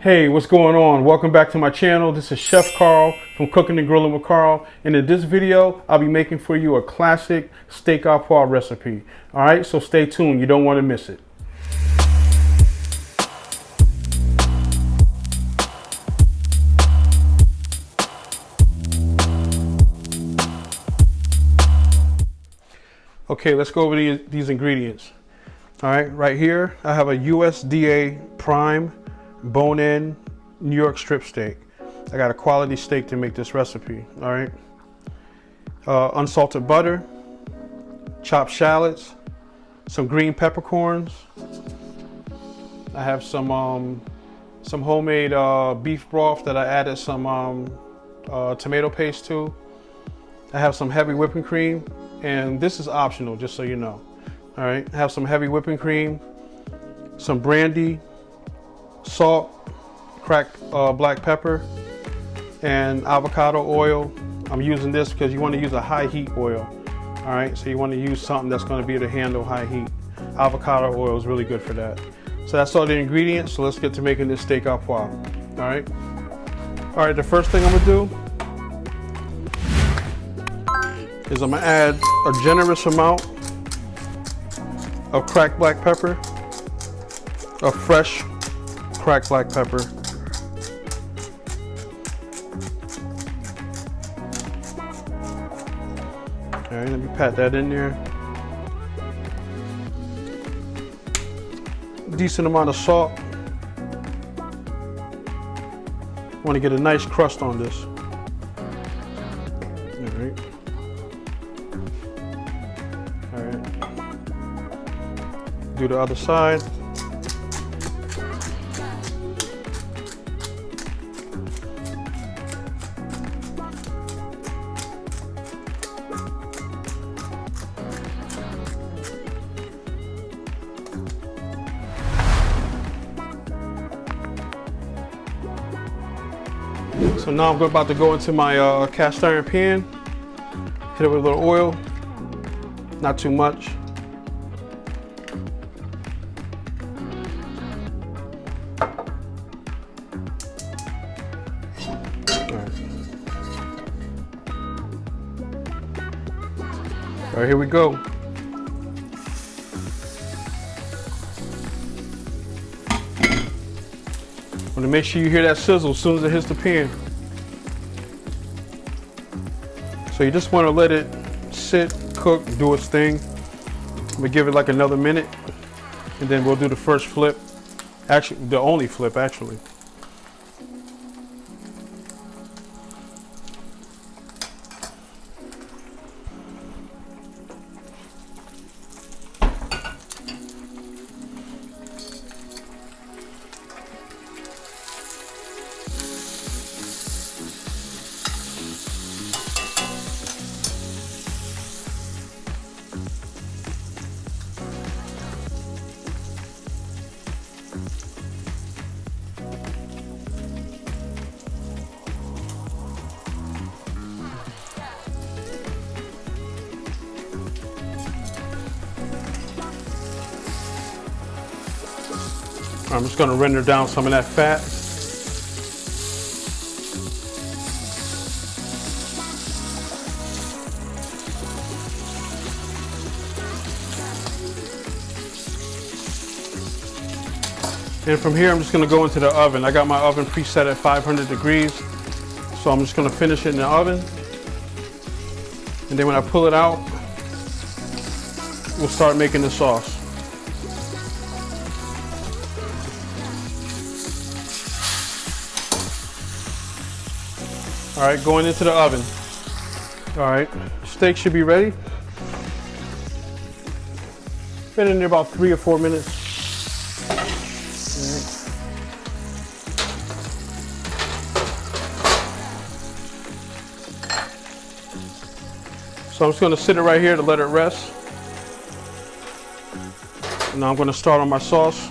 Hey, what's going on? Welcome back to my channel. This is Chef Karl from Cooking and Grilling with Karl. And in this video, I'll be making for you a classic steak au poivre recipe. All right, so stay tuned. You don't want to miss it. Okay, let's go over these ingredients. All right here, I have a USDA prime bone-in New York strip steak. I got a quality steak to make this recipe. All right, unsalted butter, chopped shallots, some green peppercorns. I have some homemade beef broth that I added some tomato paste to. I have some heavy whipping cream, and this is optional, just so you know. All right, I have some heavy whipping cream, some brandy, salt, cracked black pepper, and avocado oil. I'm using this because you want to use a high heat oil. All right, so you want to use something that's going to be able to handle high heat. Avocado oil is really good for that. So that's all the ingredients. So let's get to making this steak au poivre. All right. All right, the first thing I'm gonna do is I'm gonna add a generous amount of cracked black pepper, a fresh cracked black pepper. All right, let me pat that in there. Decent amount of salt. Want to get a nice crust on this. All right. All right. Do the other side. So now I'm about to go into my cast iron pan, hit it with a little oil, not too much. All right, here we go. Want to make sure you hear that sizzle as soon as it hits the pan. So you just want to let it sit, cook, do its thing. I'm gonna give it like another minute, and then we'll do the first flip. Actually, the only flip, actually. I'm just going to render down some of that fat. And from here, I'm just going to go into the oven. I got my oven preset at 500 degrees. So I'm just going to finish it in the oven. And then when I pull it out, we'll start making the sauce. All right, going into the oven. All right, steak should be ready. Been in there about 3 or 4 minutes. So I'm just gonna sit it right here to let it rest. And now I'm gonna start on my sauce.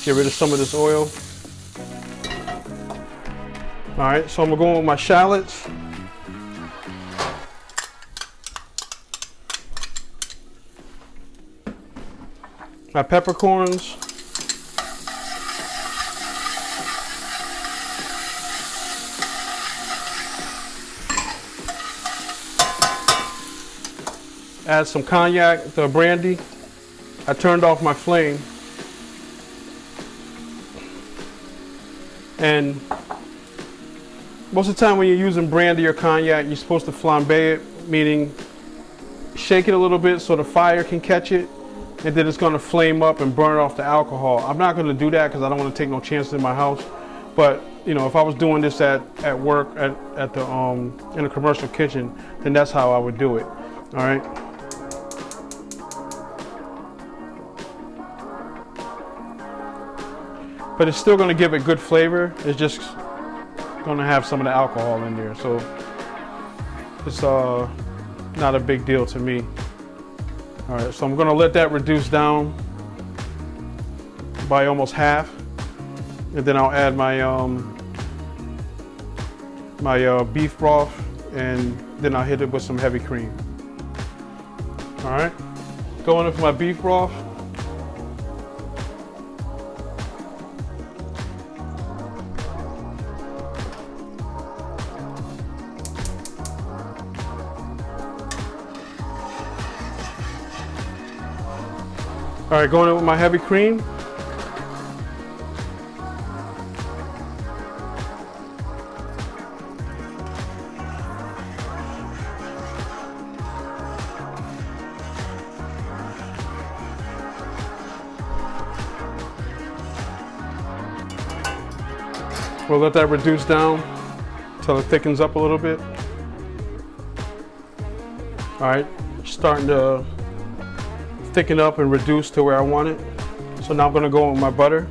Get rid of some of this oil. All right, so I'm gonna go in with my shallots. My peppercorns. Add some cognac, the brandy. I turned off my flame. And most of the time when you're using brandy or cognac, you're supposed to flambe it, meaning shake it a little bit so the fire can catch it, and then it's going to flame up and burn off the alcohol. I'm not going to do that because I don't want to take no chances in my house. But you know, if I was doing this at work at the in a commercial kitchen, then that's how I would do it. All right. But it's still going to give it good flavor. It's just going to have some of the alcohol in there, so it's not a big deal to me. All right, so I'm going to let that reduce down by almost half, and then I'll add my beef broth, and then I'll hit it with some heavy cream. All right, going in for my beef broth. All right, going in with my heavy cream. We'll let that reduce down until it thickens up a little bit. All right, starting to thicken up and reduce to where I want it. So now I'm going to go in with my butter.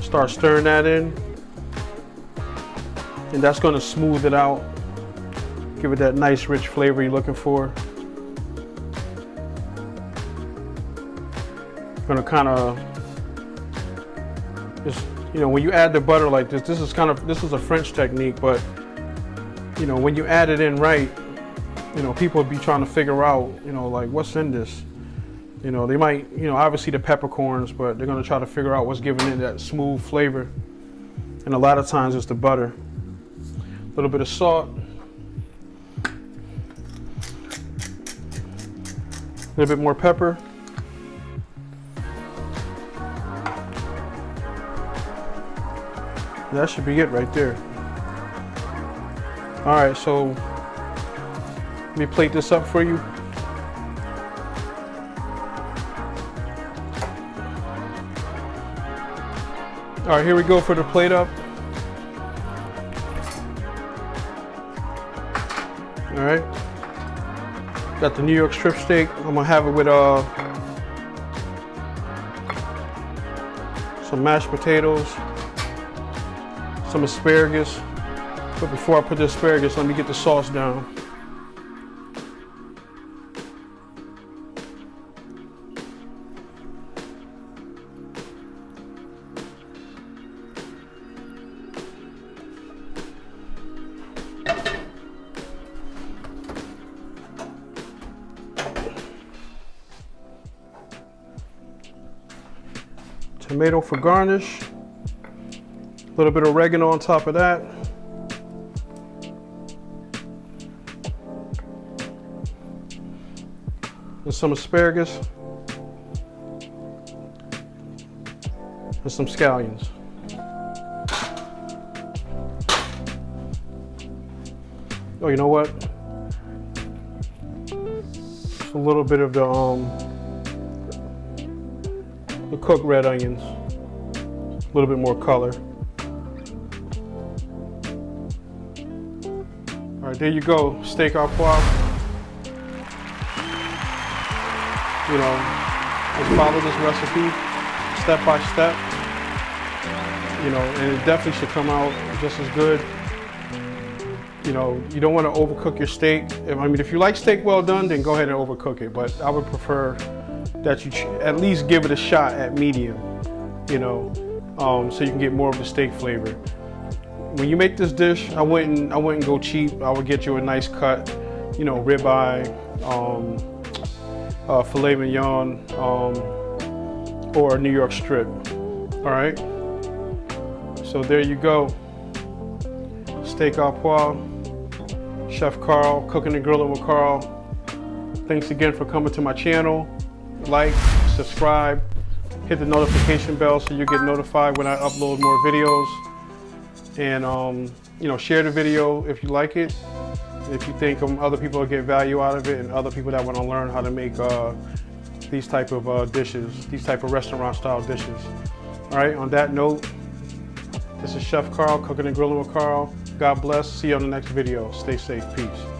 Start stirring that in, and that's going to smooth it out, give it that nice rich flavor you're looking for. Going to kind of just, you know, when you add the butter like this, this is a French technique, but you know, when you add it in right, you know, people would be trying to figure out, you know, like what's in this. You know, they might, you know, obviously the peppercorns, but they're gonna try to figure out what's giving it that smooth flavor. And a lot of times it's the butter. A little bit of salt. A little bit more pepper. That should be it right there. All right, so let me plate this up for you. All right, here we go for the plate up. All right, got the New York strip steak. I'm gonna have it with some mashed potatoes, some asparagus. But before I put the asparagus, let me get the sauce down. Tomato for garnish. A little bit of oregano on top of that. And some asparagus. And some scallions. Oh, you know what? Just a little bit of the cooked red onions. A little bit more color. All right, there you go, steak au poivre. You know, just follow this recipe step by step. You know, and it definitely should come out just as good. You know, you don't want to overcook your steak. If you like steak well done, then go ahead and overcook it. But I would prefer that you at least give it a shot at medium. You know, so you can get more of the steak flavor. When you make this dish, I wouldn't go cheap. I would get you a nice cut, you know, ribeye, filet mignon, or a New York strip. All right. So there you go, steak au poivre. Chef Karl, Cooking and Grilling with Karl. Thanks again for coming to my channel. Like, subscribe, hit the notification bell so you get notified when I upload more videos. And you know, share the video if you like it. If you think other people will get value out of it, and other people that want to learn how to make these type of dishes, these type of restaurant style dishes. All right, on that note, this is Chef Karl, Cooking and Grilling with Karl. God bless. See you on the next video. Stay safe. Peace.